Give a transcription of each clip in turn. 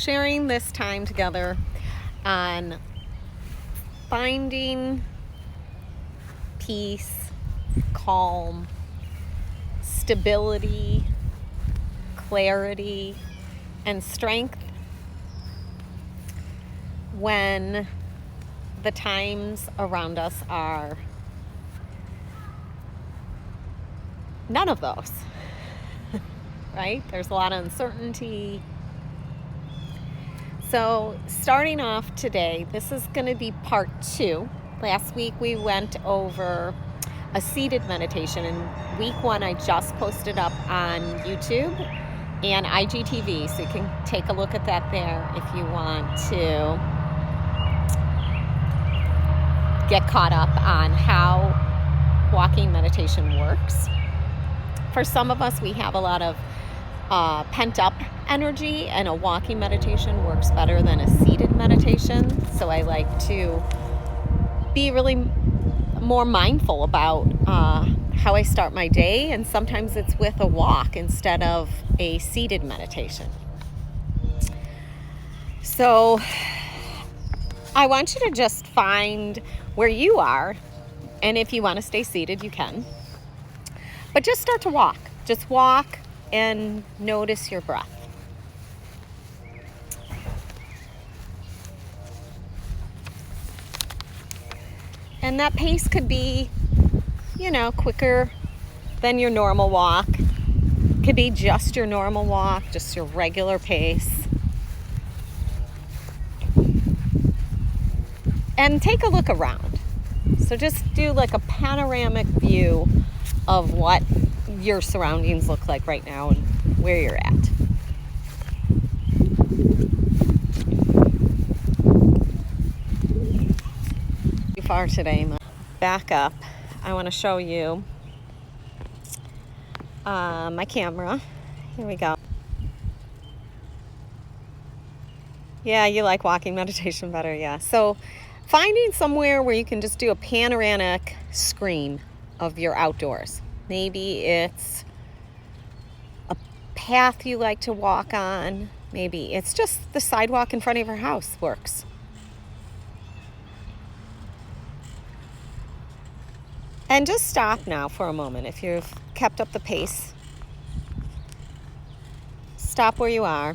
Sharing this time together on finding peace, calm, stability, clarity, and strength when the times around us are none of those, right? There's a lot of uncertainty. So starting off today, this is going to be part 2. Last week we went over a seated meditation, and week 1 I just posted up on YouTube and IGTV, so you can take a look at that there if you want to get caught up on how walking meditation works. For some of us, we have a lot of pent-up energy, and a walking meditation works better than a seated meditation. So I like to be really more mindful about how I start my day, and sometimes it's with a walk instead of a seated meditation. So I want you to just find where you are, and if you want to stay seated, you can. But just start to walk. Just walk and notice your breath. And that pace could be, quicker than your normal walk. Could be just your normal walk, just your regular pace. And take a look around. So just do like a panoramic view of what your surroundings look like right now and where you're at. Too far today. Back up. I want to show you my camera. Here we go. Yeah, you like walking meditation better, yeah. So finding somewhere where you can just do a panoramic screen of your outdoors. Maybe it's a path you like to walk on. Maybe it's just the sidewalk in front of your house works. And just stop now for a moment. If you've kept up the pace, stop where you are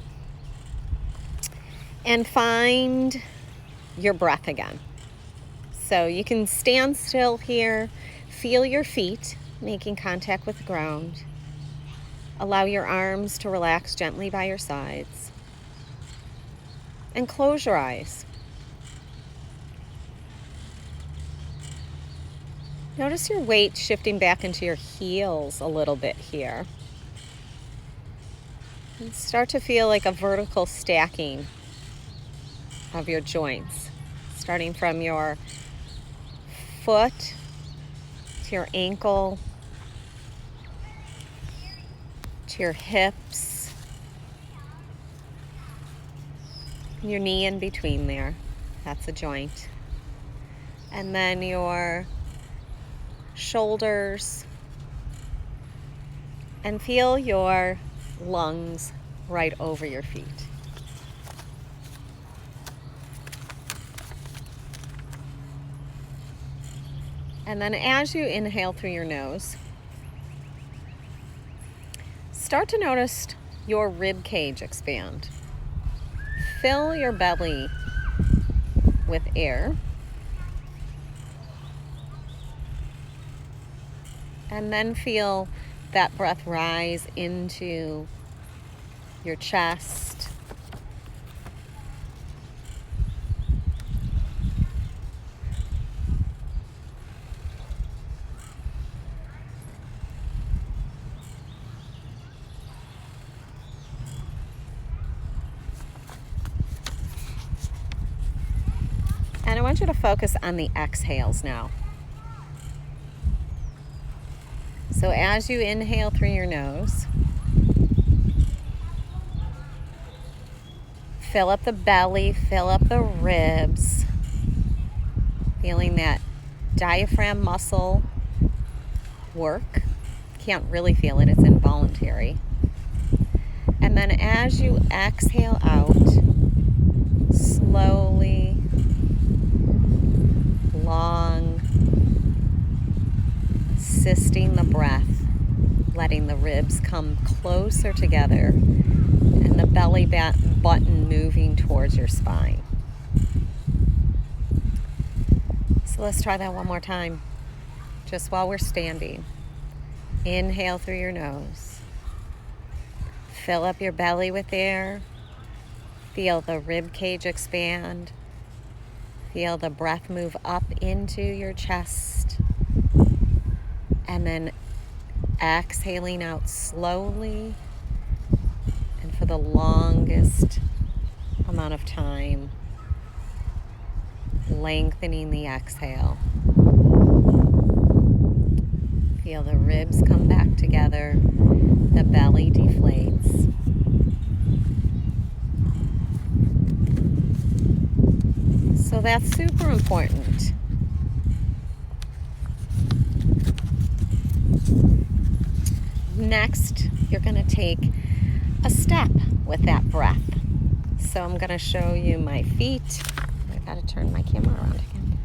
and find your breath again. So you can stand still here, feel your feet making contact with the ground. Allow your arms to relax gently by your sides. And close your eyes. Notice your weight shifting back into your heels a little bit here. And start to feel like a vertical stacking of your joints, starting from your foot to your ankle, to your hips, your knee in between there. That's a joint. And then your shoulders, and feel your lungs right over your feet. And then as you inhale through your nose, start to notice your rib cage expand. Fill your belly with air. And then feel that breath rise into your chest. And I want you to focus on the exhales now. So as you inhale through your nose, fill up the belly, fill up the ribs, feeling that diaphragm muscle work. Can't really feel it, it's involuntary. And then as you exhale out, closer together and the belly button moving towards your spine. So let's try that one more time, just while we're standing. Inhale through your nose. Fill up your belly with air. Feel the rib cage expand. Feel the breath move up into your chest. And then exhaling out slowly and for the longest amount of time, lengthening the exhale. Feel the ribs come back together, the belly deflates. So that's super important. Next, you're going to take a step with that breath. So I'm going to show you my feet. I got to turn my camera around again.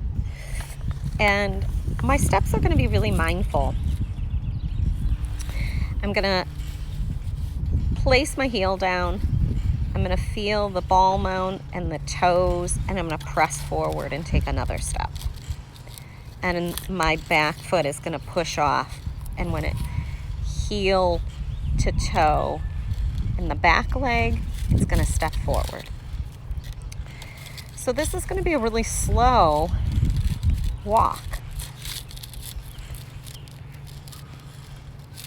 And my steps are going to be really mindful. I'm going to place my heel down. I'm going to feel the ball mount and the toes, and I'm going to press forward and take another step. And my back foot is going to push off. And when it heel to toe in the back leg, it's going to step forward. So this is going to be a really slow walk.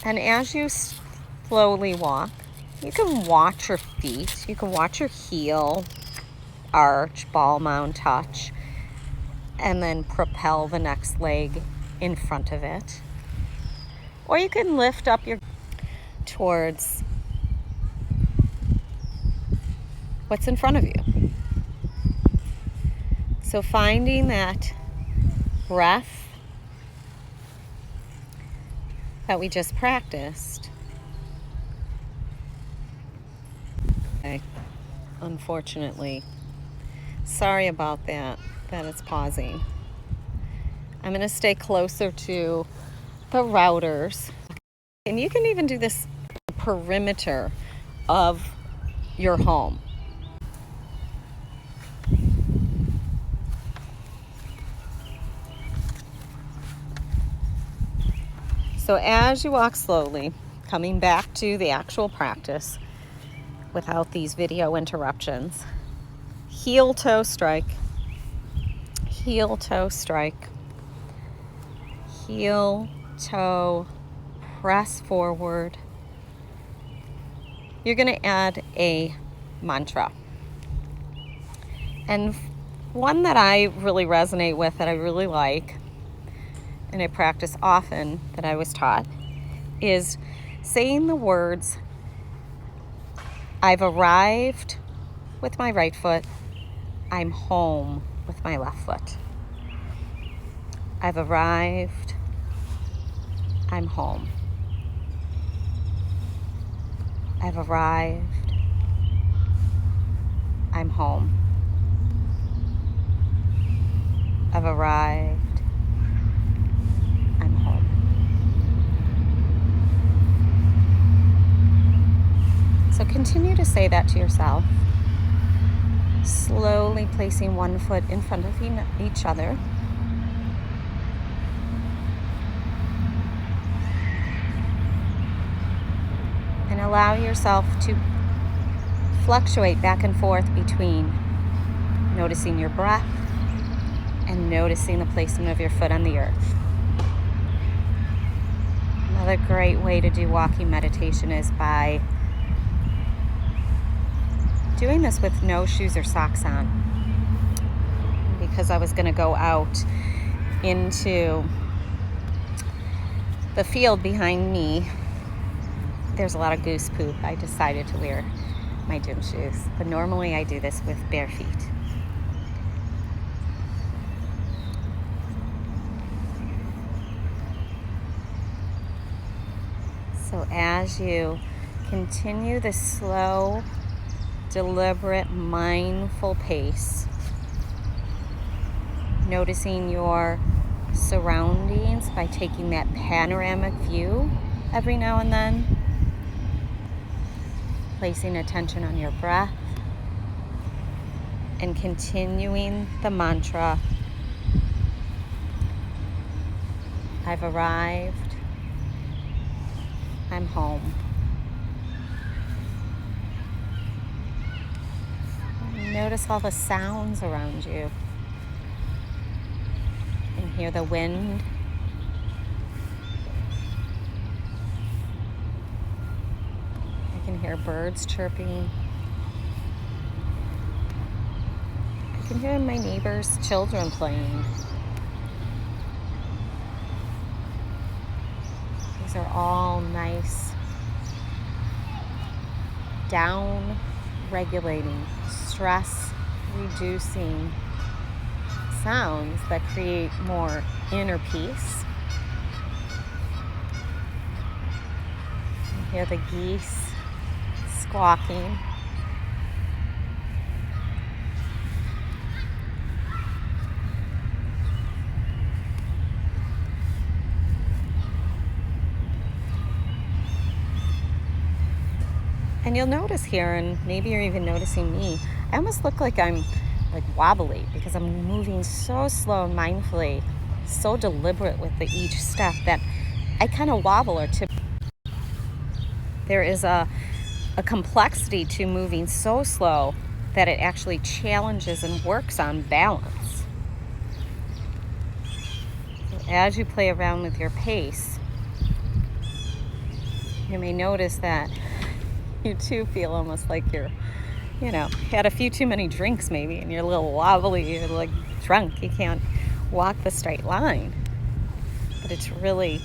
And as you slowly walk, you can watch your feet. You can watch your heel arch, ball mount touch, and then propel the next leg in front of it. Or you can lift up your towards what's in front of you. So finding that breath that we just practiced. Okay. Unfortunately, sorry about that it's pausing. I'm going to stay closer to the routers. And you can even do this perimeter of your home. So as you walk slowly, coming back to the actual practice without these video interruptions, heel toe strike, heel toe strike, heel toe, press forward. You're going to add a mantra. And one that I really resonate with, that I really like, and I practice often, that I was taught, is saying the words, I've arrived with my right foot, I'm home with my left foot. I've arrived, I'm home. I've arrived, I'm home. I've arrived, I'm home. So continue to say that to yourself, slowly placing one foot in front of each other. And allow yourself to fluctuate back and forth between noticing your breath and noticing the placement of your foot on the earth. Another great way to do walking meditation is by doing this with no shoes or socks on. Because I was going to go out into the field behind me, there's a lot of goose poop. I decided to wear my gym shoes, but normally I do this with bare feet. So as you continue this slow, deliberate, mindful pace, noticing your surroundings by taking that panoramic view every now and then, placing attention on your breath, and continuing the mantra, I've arrived, I'm home. Notice all the sounds around you. You can hear the wind. I can hear birds chirping. I can hear my neighbor's children playing. These are all nice, down-regulating, stress-reducing sounds that create more inner peace. You hear the geese squawking. And you'll notice here, and maybe you're even noticing me, I almost look like I'm like wobbly because I'm moving so slow and mindfully, so deliberate with each step that I kind of wobble or tip. There is a complexity to moving so slow that it actually challenges and works on balance. So as you play around with your pace, you may notice that you too feel almost like you're, had a few too many drinks maybe, and you're a little wobbly, you're like drunk, you can't walk the straight line. But it's really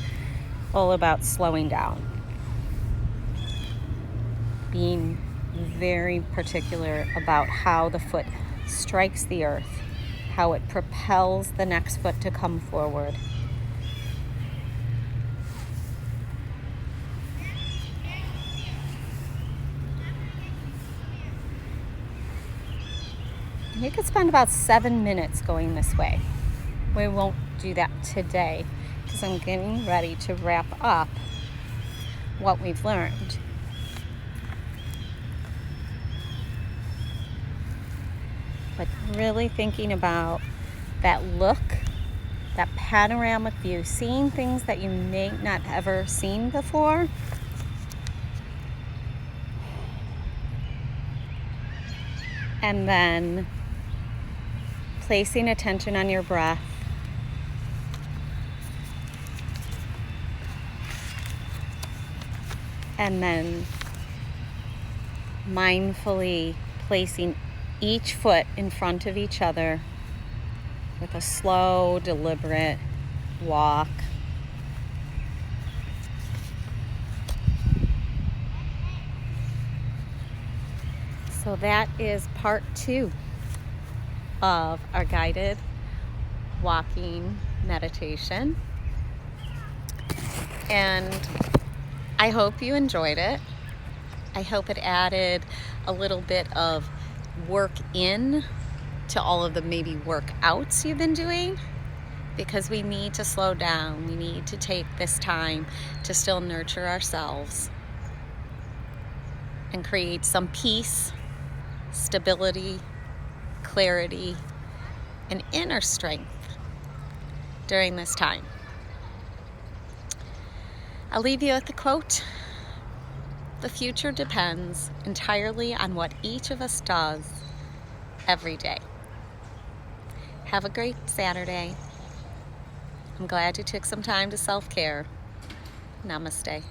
all about slowing down, being very particular about how the foot strikes the earth, how it propels the next foot to come forward. You could spend about 7 minutes going this way. We won't do that today because I'm getting ready to wrap up what we've learned. But really thinking about that look, that panoramic view, seeing things that you may not ever seen before. And then placing attention on your breath. And then mindfully placing each foot in front of each other with a slow, deliberate walk. So that is part 2 of our guided walking meditation. And I hope you enjoyed it. I hope it added a little bit of work in to all of the maybe workouts you've been doing, because we need to slow down. We need to take this time to still nurture ourselves and create some peace, stability, clarity, and inner strength during this time. I'll leave you with the quote: "The future depends entirely on what each of us does every day." Have a great Saturday. I'm glad you took some time to self-care. Namaste.